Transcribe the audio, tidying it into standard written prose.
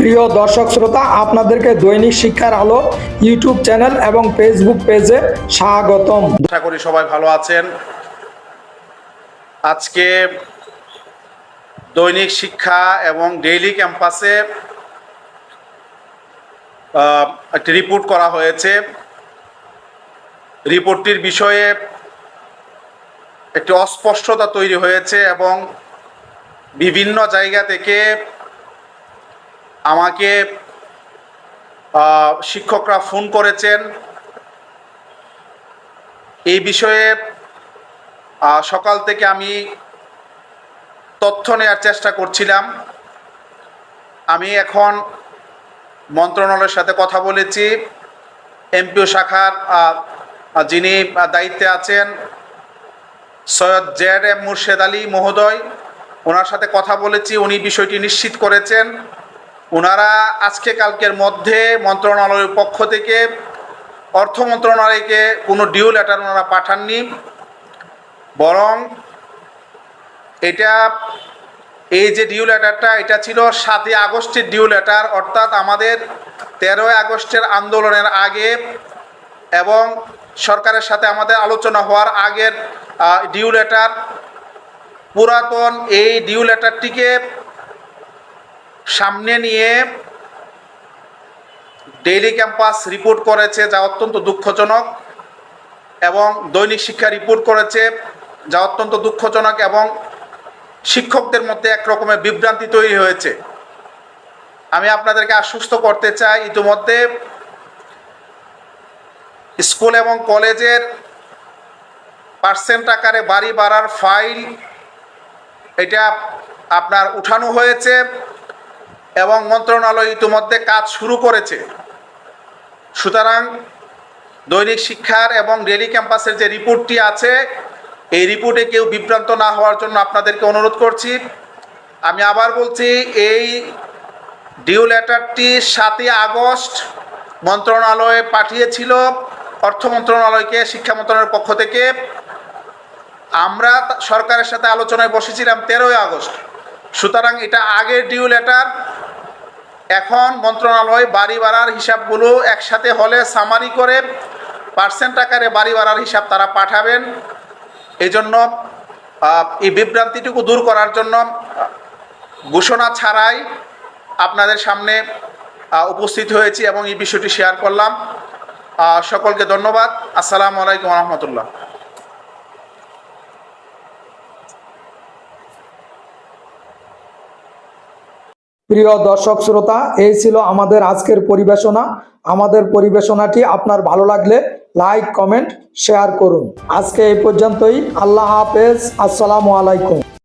প্রিয় দর্শক শ্রোতা, আপনাদেরকে দৈনিক শিক্ষার আলো ইউটিউব চ্যানেল এবং ফেসবুক পেজে স্বাগতম। আশা করি সবাই ভালো আছেন। আজকে দৈনিক শিক্ষা এবং ডেইলি ক্যাম্পাসে একটি রিপোর্ট করা হয়েছে। রিপোর্টটির বিষয়ে একটি অস্পষ্টতা তৈরি হয়েছে এবং বিভিন্ন জায়গা থেকে আমাকে শিক্ষকরা ফোন করেছেন। এই বিষয়ে সকাল থেকে আমি তথ্য নেওয়ার চেষ্টা করছিলাম। আমি এখন মন্ত্রণালয়ের সাথে কথা বলেছি। এমপিও শাখার যিনি দায়িত্বে আছেন সৈয়দ জেড.এম. মুর্শেদ আলী মহোদয়, ওনার সাথে কথা বলেছি। উনি বিষয়টি নিশ্চিত করেছেন। ওনারা আজকে কালকের মধ্যে মন্ত্রণালয়ের পক্ষ থেকে অর্থ মন্ত্রণালয়কে কোনো ডিউ লেটার ওনারা পাঠাননি, বরং এই যে ডিউ লেটারটা এটা ছিল 7 আগস্টের ডিউ লেটার, অর্থাৎ আমাদের 13 আগস্টের আন্দোলনের আগে এবং সরকারের সাথে আমাদের আলোচনা হওয়ার আগের ডিউ লেটার। পুরাতন এই ডিউ লেটারটিকে সামনে নিয়ে ডেইলি ক্যাম্পাস রিপোর্ট করেছে, যা অত্যন্ত দুঃখজনক, এবং দৈনিক শিক্ষা রিপোর্ট করেছে, যা অত্যন্ত দুঃখজনক, এবং শিক্ষকদের মধ্যে এক রকমের বিভ্রান্তি তৈরি হয়েছে। আমি আপনাদেরকে আশ্বস্ত করতে চাই, ইতিমধ্যে স্কুল এবং কলেজের পার্সেন্ট আকারে বাড়ি ভাড়ার ফাইল এটা আপনার উঠানো হয়েছে এবং মন্ত্রণালয় ইতিমধ্যে কাজ শুরু করেছে। সুতরাং দৈনিক শিক্ষার এবং ডেইলি ক্যাম্পাসের যে রিপোর্টটি আছে, এই রিপোর্টে কেউ বিভ্রান্ত না হওয়ার জন্য আপনাদেরকে অনুরোধ করছি। আমি আবার বলছি, এই ডিউ লেটারটি 7 আগস্ট মন্ত্রণালয়ে পাঠিয়েছিল, অর্থ মন্ত্রণালয়কে, শিক্ষা মন্ত্রণালয়ের পক্ষ থেকে। আমরা সরকারের সাথে আলোচনায় বসেছিলাম 13 আগস্ট। সুতরাং এটা আগের ডিউ লেটার। এখন মন্ত্রণালয় বাড়ি ভাড়ার হিসাবগুলো একসাথে হলে সামারি করে পার্সেন্ট আকারে বাড়ি ভাড়ার হিসাব তারা পাঠাবেন। এই জন্য এই বিভ্রান্তিটুকু দূর করার জন্য ঘোষণা ছাড়াই আপনাদের সামনে উপস্থিত হয়েছি এবং এই বিষয়টি শেয়ার করলাম। সকলকে ধন্যবাদ। আসসালামু আলাইকুম রহমতুল্লাহ। প্রিয় দর্শক শ্রোতা, এই ছিল আমাদের আজকের পরিবেশনা। আমাদের পরিবেশনাটি আপনার ভালো লাগলে লাইক, কমেন্ট, শেয়ার করুন। আজকে এই পর্যন্তই। আল্লাহ হাফেজ। আসসালামু আলাইকুম।